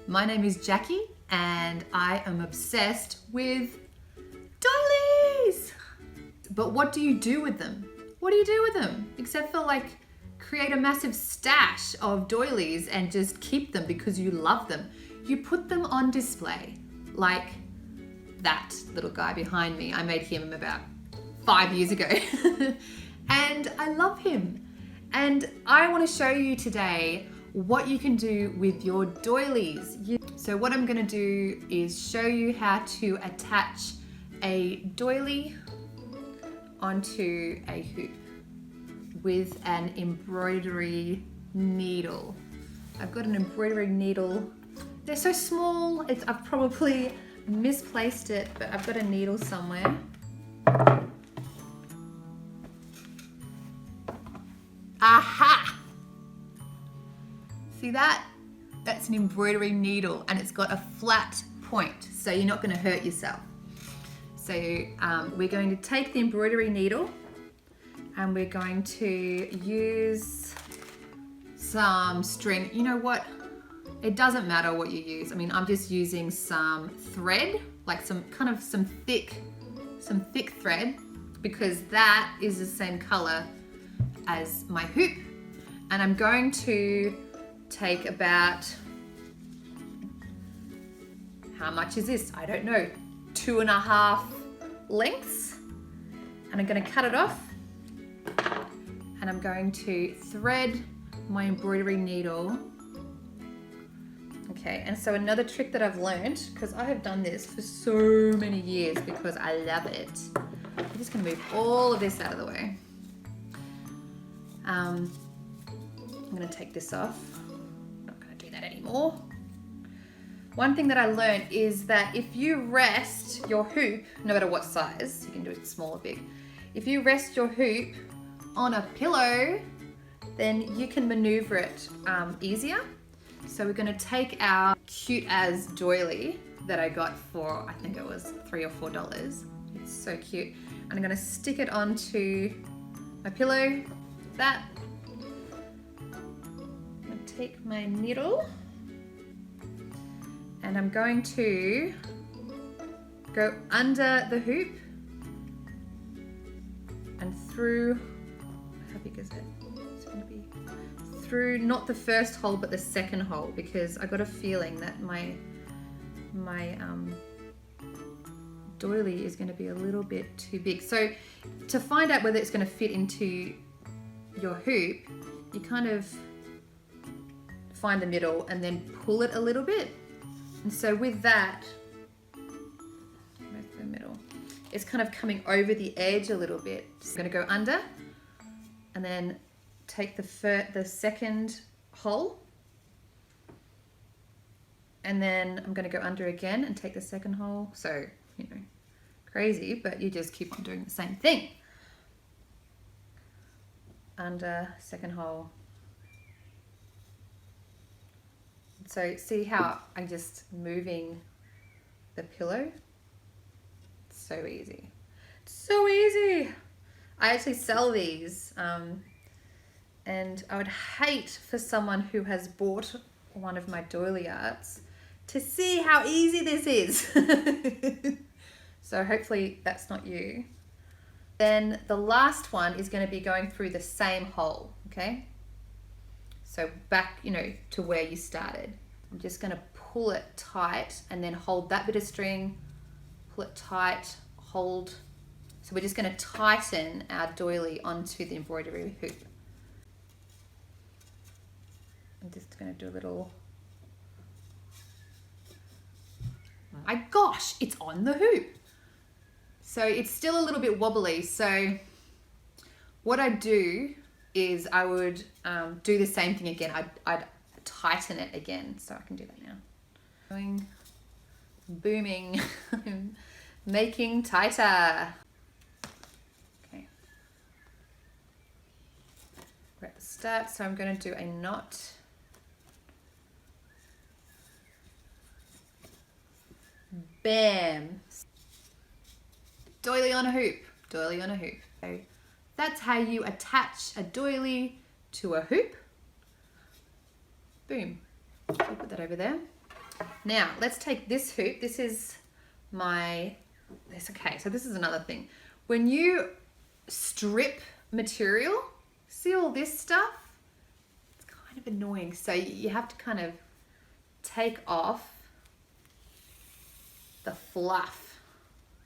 My name is Jackie and I am obsessed with doilies. But what do you do with them? What do you do with them? Except for like create a massive stash of doilies and just keep them because you love them. You put them on display like that little guy behind me. I made him about 5 years ago and I love him. And I want to show you today what you can do with your doilies. So what I'm going to do is show you how to attach a doily onto a hoop with an embroidery needle. I've got an embroidery needle. They're so small, I've probably misplaced it, but I've got a needle somewhere. Aha! See that? That's an embroidery needle and it's got a flat point, so you're not going to hurt yourself. So we're going to take the embroidery needle and we're going to use some string. You know what? It doesn't matter what you use. I mean, I'm just using some thread, like some thick thread, because that is the same color as my hoop. And I'm going to take about, how much is this? I don't know, 2.5 lengths. And I'm going to cut it off. And I'm going to thread my embroidery needle. Okay, and so another trick that I've learned, because I have done this for so many years because I love it. I'm just going to move all of this out of the way. I'm going to take this off. I'm not going to do that anymore. One thing that I learned is that if you rest your hoop, no matter what size, you can do it small or big. If you rest your hoop on a pillow, then you can maneuver it easier. So we're going to take our cute as doily that I got for, I think it was $3 or $4. It's so cute. And I'm going to stick it onto my pillow. That. I'm going to take my needle and I'm going to go under the hoop and through, how big is it? It's going to be through not the first hole but the second hole, because I got a feeling that my doily is going to be a little bit too big. So to find out whether it's going to fit into your hoop, you kind of find the middle and then pull it a little bit. And so with that, where's the middle? It's kind of coming over the edge a little bit. So I'm going to go under and then take the second hole, and then I'm going to go under again and take the second hole. So, you know, crazy, but you just keep on doing the same thing. Under, second hole. So see how I'm just moving the pillow? It's so easy. So easy. I actually sell these and I would hate for someone who has bought one of my doily arts to see how easy this is. So hopefully that's not you. Then the last one is going to be going through the same hole, okay? So back, you know, to where you started. I'm just going to pull it tight and then hold that bit of string, pull it tight, hold. So we're just going to tighten our doily onto the embroidery hoop. I'm just going to do a little, my gosh, it's on the hoop. So it's still a little bit wobbly. So what I'd do is I would do the same thing again. I'd tighten it again. So I can do that now. Going, booming, making tighter. Okay. We're at the start, so I'm going to do a knot. Bam. Doily on a hoop, doily on a hoop. So that's how you attach a doily to a hoop. Boom. So put that over there. Now let's take this hoop. This is okay, so this is another thing. When you strip material, see all this stuff? It's kind of annoying. So you have to kind of take off the fluff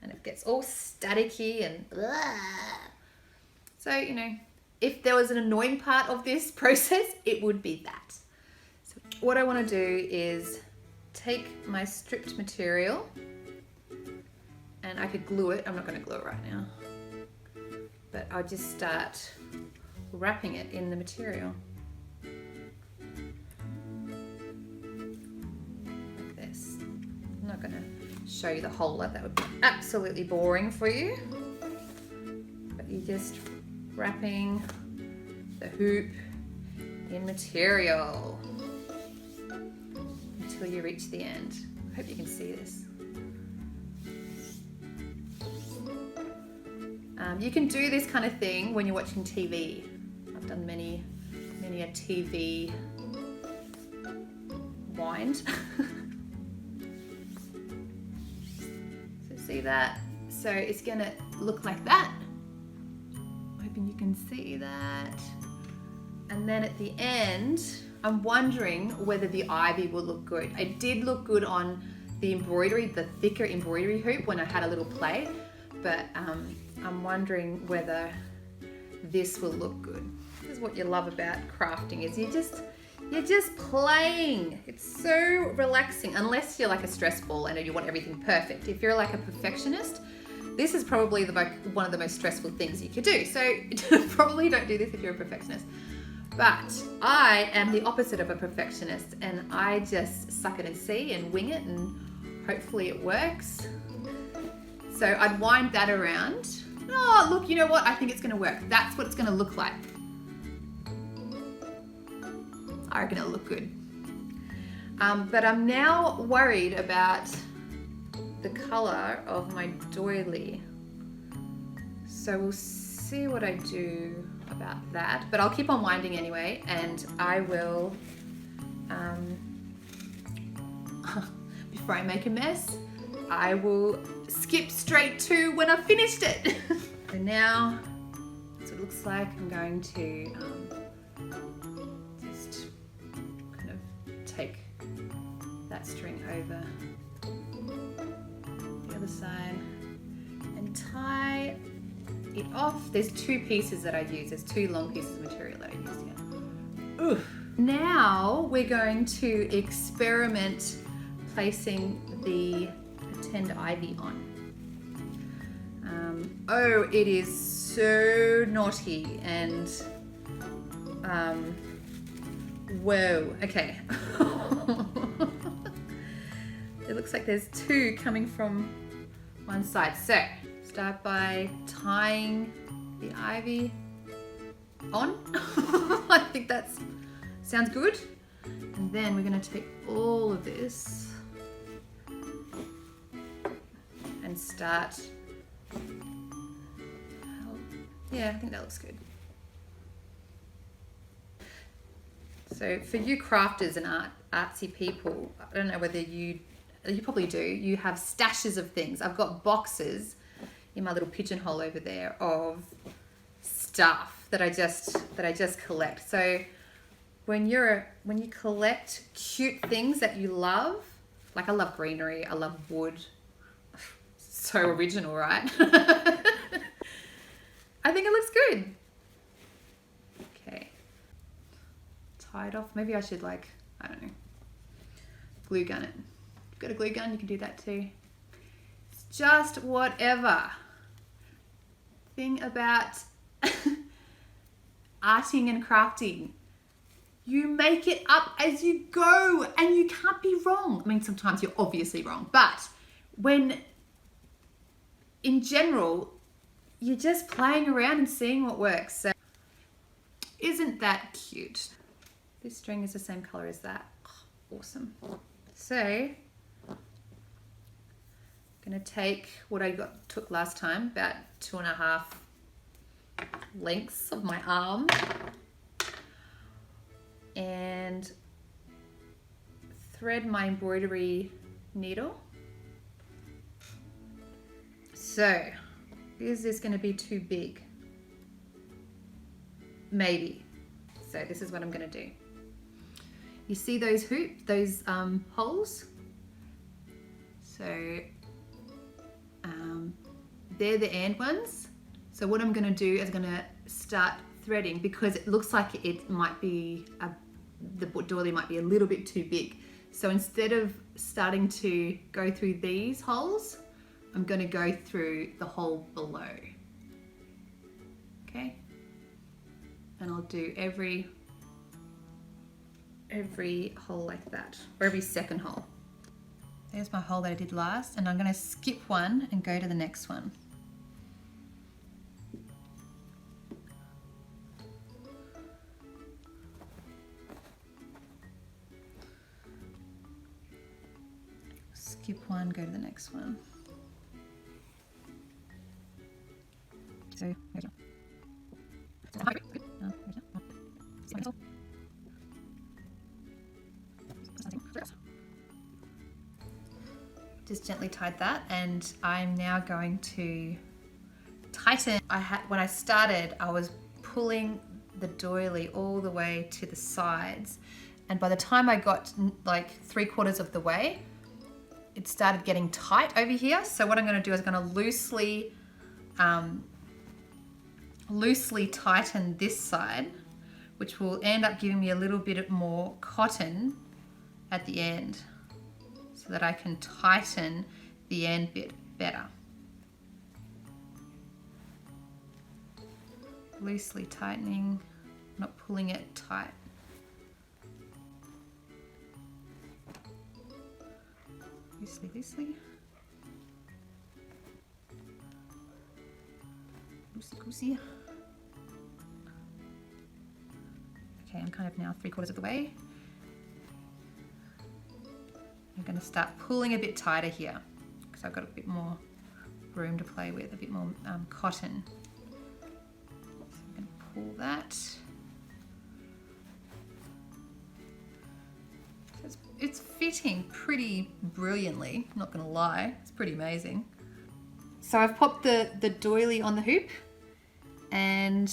and it gets all staticky and blah. So, you know, if there was an annoying part of this process, it would be that. So what I want to do is take my stripped material, and I could glue it. I'm not going to glue it right now, but I'll just start wrapping it in the material. Like this. I'm not going to show you the whole lot. That would be absolutely boring for you. But you're just wrapping the hoop in material until you reach the end. I hope you can see this. You can do this kind of thing when you're watching TV. I've done many a TV wind. So see that? So it's gonna look like that. I'm hoping you can see that. And then at the end, I'm wondering whether the ivy will look good. It did look good on the embroidery, the thicker embroidery hoop when I had a little play, but I'm wondering whether this will look good. This is what you love about crafting, is you're just playing. It's so relaxing, unless you're like a stress ball and you want everything perfect. If you're like a perfectionist, this is probably one of the most stressful things you could do. So probably don't do this if you're a perfectionist. But I am the opposite of a perfectionist, and I just suck it and see and wing it, and hopefully it works. So I'd wind that around. Oh, look, you know what? I think it's going to work. That's what it's going to look like. I reckon it'll look good. But I'm now worried about the color of my doily. So we'll see what I do about that. But I'll keep on winding anyway, and I will, before I make a mess, I will skip straight to when I've finished it. So now, that's what it looks like. I'm going to just kind of take that string over the other side and tie it off. There's two pieces that I use. There's two long pieces of material that I use here. Oof. Now we're going to experiment placing the pretend ivy on. Oh, it is so naughty and whoa, okay. It looks like there's two coming from one side. So start by tying the ivy on. I think that sounds good. And then we're going to take all of this and start. Yeah, I think that looks good. So for you crafters and artsy people, I don't know whether you probably do, you have stashes of things. I've got boxes in my little pigeonhole over there of stuff that I just collect. So when you collect cute things that you love, like I love greenery, I love wood. So original, right? I think it looks good. Okay. Tie it off. Maybe I should, like, I don't know, glue gun it. If you've got a glue gun, you can do that too. It's just whatever. Thing about arting and crafting, you make it up as you go and you can't be wrong. I mean, sometimes you're obviously wrong, but when, in general, you're just playing around and seeing what works. So isn't that cute? This string is the same color as that. Oh, awesome. So I'm gonna take what I took last time, about 2.5 lengths of my arm, and thread my embroidery needle. So, is this going to be too big? Maybe. So this is what I'm going to do. You see those holes? So they're the end ones. So what I'm going to do is going to start threading, because it looks like it might be, the doily might be a little bit too big. So instead of starting to go through these holes, I'm going to go through the hole below. Okay? And I'll do every hole like that, or every second hole. There's my hole that I did last, and I'm going to skip one and go to the next one. Skip one, go to the next one. So, just gently tied that, and I'm now going to tighten. When I started, I was pulling the doily all the way to the sides, and by the time I got like 3/4 of the way, it started getting tight over here. So what I'm going to do is I'm going to loosely tighten this side, which will end up giving me a little bit more cotton at the end, so that I can tighten the end bit better. Loosely tightening, not pulling it tight. Loosely, loosely. Loosey goosey. Okay, I'm kind of now 3/4 of the way. I'm going to start pulling a bit tighter here, because I've got a bit more room to play with, a bit more cotton. So I'm going to pull that. So it's fitting pretty brilliantly, not going to lie, it's pretty amazing. So I've popped the doily on the hoop, and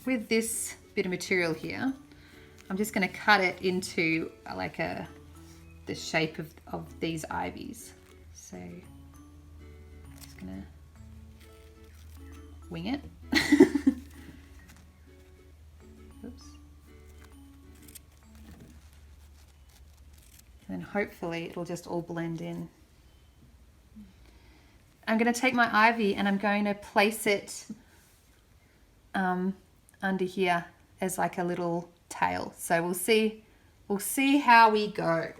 with this bit of material here, I'm just going to cut it into like the shape of these ivies. So I'm just gonna wing it. Oops. And then hopefully it'll just all blend in. I'm going to take my ivy and I'm going to place it under here as like a little tail. So we'll see how we go.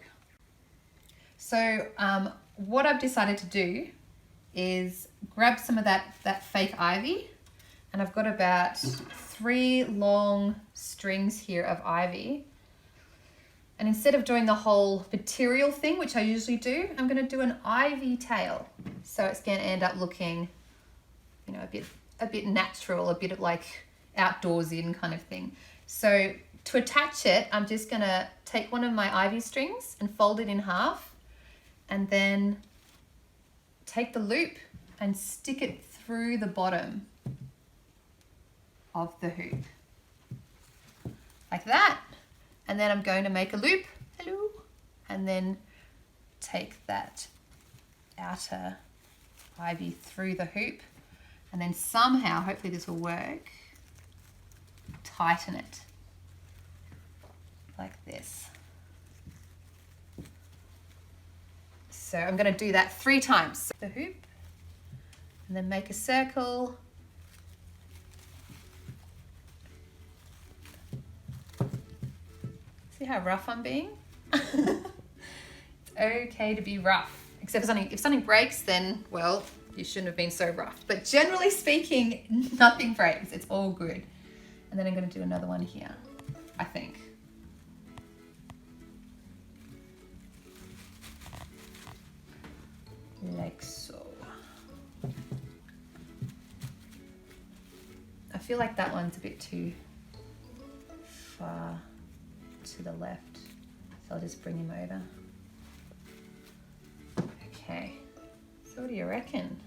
So what I've decided to do is grab some of that fake ivy, and I've got about 3 long strings here of ivy. And instead of doing the whole material thing, which I usually do, I'm going to do an ivy tail. So it's going to end up looking, you know, a bit natural, a bit of like outdoorsy and kind of thing. So to attach it, I'm just going to take one of my ivy strings and fold it in half, and then take the loop and stick it through the bottom of the hoop. Like that. And then I'm going to make a loop, hello, and then take that outer ivy through the hoop, and then somehow, hopefully this will work, tighten it like this. So I'm going to do that 3 times. The hoop, and then make a circle. See how rough I'm being? It's okay to be rough. Except if something breaks, then, well, you shouldn't have been so rough. But generally speaking, nothing breaks. It's all good. And then I'm going to do another one here, I think. Like so. I feel like that one's a bit too far to the left. So I'll just bring him over. Okay, so what do you reckon?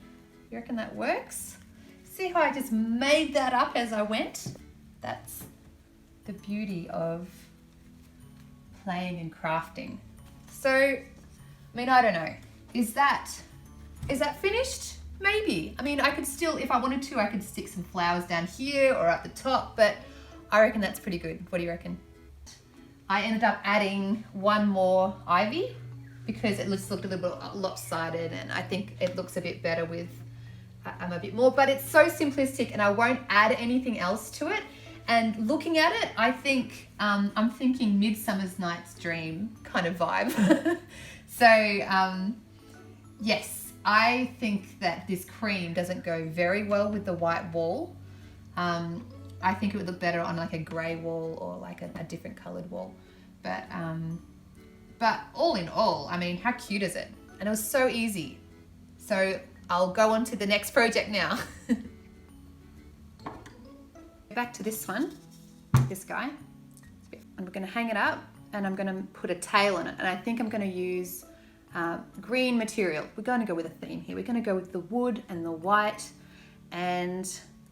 You reckon that works? See how I just made that up as I went? That's the beauty of playing and crafting. So, I mean, I don't know. Is that finished? Maybe. I mean, I could still, if I wanted to, I could stick some flowers down here or at the top, but I reckon that's pretty good. What do you reckon? I ended up adding one more ivy because it just looked a little bit lopsided, and I think it looks a bit better with a bit more, but it's so simplistic and I won't add anything else to it. And looking at it, I think, I'm thinking Midsummer's Night's Dream kind of vibe. So, yes, I think that this cream doesn't go very well with the white wall. I think it would look better on like a grey wall or like a different coloured wall. But all in all, I mean, how cute is it? And it was so easy. So I'll go on to the next project now. Back to this one, this guy. I'm going to hang it up and I'm going to put a tail on it. And I think I'm going to use green material. We're going to go with a theme here. We're going to go with the wood and the white and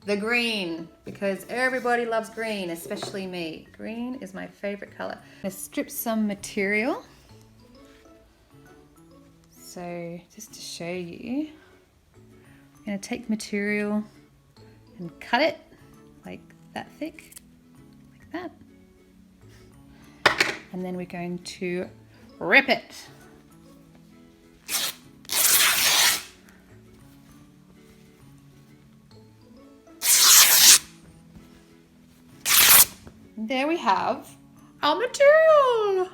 the green, because everybody loves green, especially me. Green is my favorite color. I'm going to strip some material. So just to show you, I'm going to take the material and cut it like that thick, like that. And then we're going to rip it. There we have our material.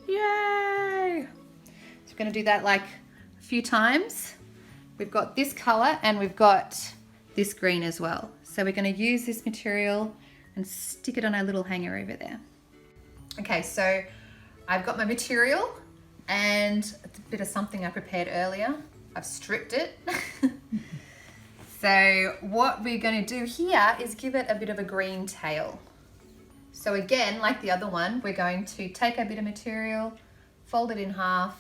Yay! So we're going to do that like a few times. We've got this color and we've got this green as well. So we're going to use this material and stick it on our little hanger over there. Okay, so I've got my material and it's a bit of something I prepared earlier. I've stripped it. So what we're going to do here is give it a bit of a green tail. So again, like the other one, we're going to take a bit of material, fold it in half,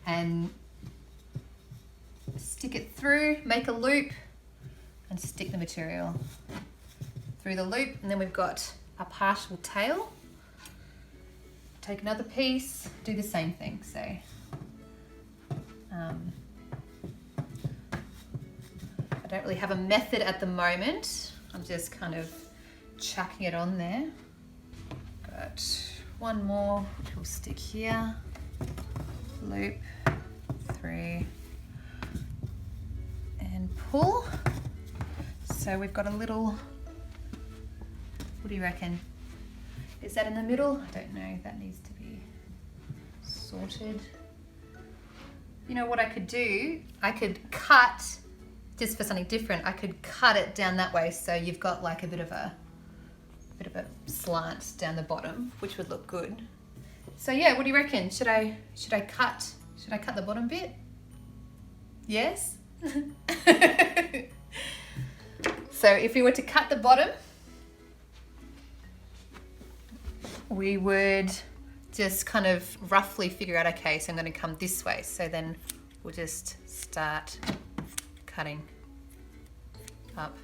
and stick it through, make a loop, and stick the material through the loop. And then we've got a partial tail. Take another piece, do the same thing. So I don't really have a method at the moment. I'm just kind of chucking it on there. Got one more, which will stick here. Loop through and pull. So we've got a little, what do you reckon? Is that in the middle? I don't know, that needs to be sorted. You know what I could do? I could cut, just for something different, I could cut it down that way so you've got like a bit of a slant down the bottom, which would look good. So yeah, what do you reckon? Should I cut the bottom bit? Yes? So if we were to cut the bottom, we would just kind of roughly figure out, okay, so I'm going to come this way. So then we'll just start cutting up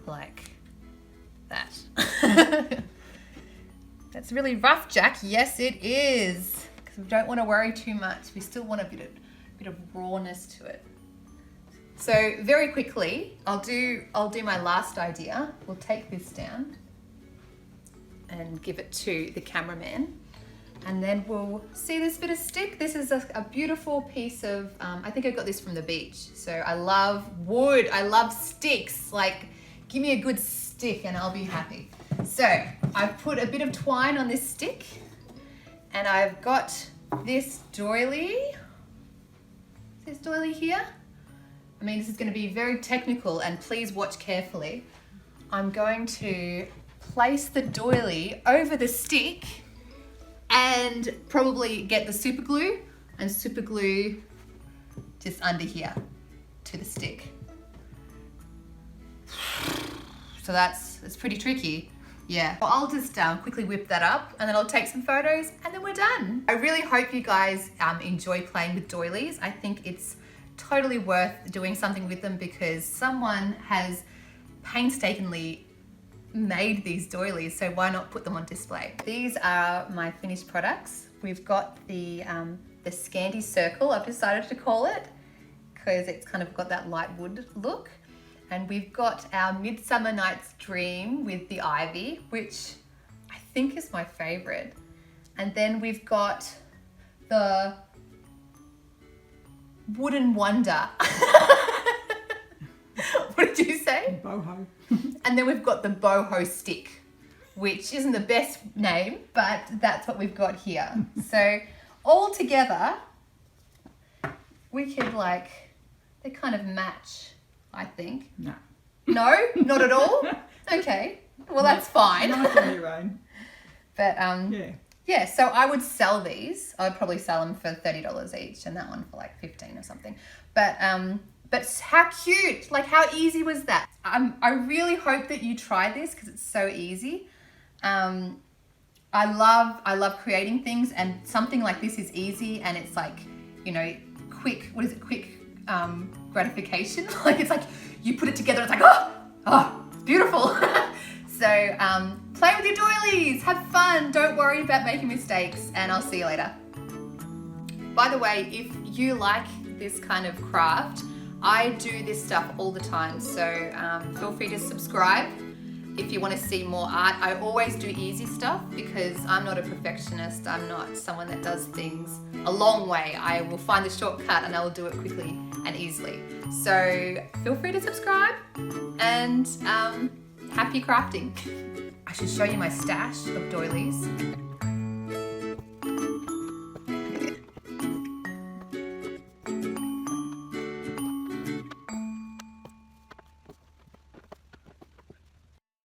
like that. That's really rough, Jack. Yes, it is. Because we don't want to worry too much. We still want a bit of rawness to it. So very quickly, I'll do my last idea. We'll take this down and give it to the cameraman. And then we'll see this bit of stick. This is a beautiful piece of, I think I got this from the beach. So I love wood, I love sticks. Like, give me a good stick and I'll be happy. So I've put a bit of twine on this stick and I've got this doily. This doily here. I mean, this is going to be very technical and please watch carefully. I'm going to place the doily over the stick and probably get the super glue and super glue just under here to the stick. So it's pretty tricky. Yeah, well, I'll just quickly whip that up and then I'll take some photos and then we're done. I really hope you guys enjoy playing with doilies. I think it's totally worth doing something with them because someone has painstakingly made these doilies, so why not put them on display? These are my finished products. We've got the Scandi Circle, I've decided to call it, because it's kind of got that light wood look. And we've got our Midsummer Night's Dream with the ivy, which I think is my favorite. And then we've got the Wooden Wonder. What did you say? Boho. And then we've got the Boho Stick, which isn't the best name, but that's what we've got here. So all together, we could they kind of match, I think. No. No? Not at all? Okay. Well, that's fine. Nice on your own. But yeah, so I would sell these. I would probably sell them for $30 each and that one for like 15 or something. But how cute. Like, how easy was that? I really hope that you try this because it's so easy. I love creating things, and something like this is easy and it's like, you know, quick, quick gratification. Like, it's like you put it together, it's like, oh, it's beautiful. So play with your doilies, have fun, don't worry about making mistakes, and I'll see you later. By the way, if you like this kind of craft, I do this stuff all the time, so feel free to subscribe if you want to see more art. I always do easy stuff because I'm not a perfectionist. I'm not someone that does things a long way. I will find the shortcut and I will do it quickly and easily. So feel free to subscribe and happy crafting. I should show you my stash of doilies.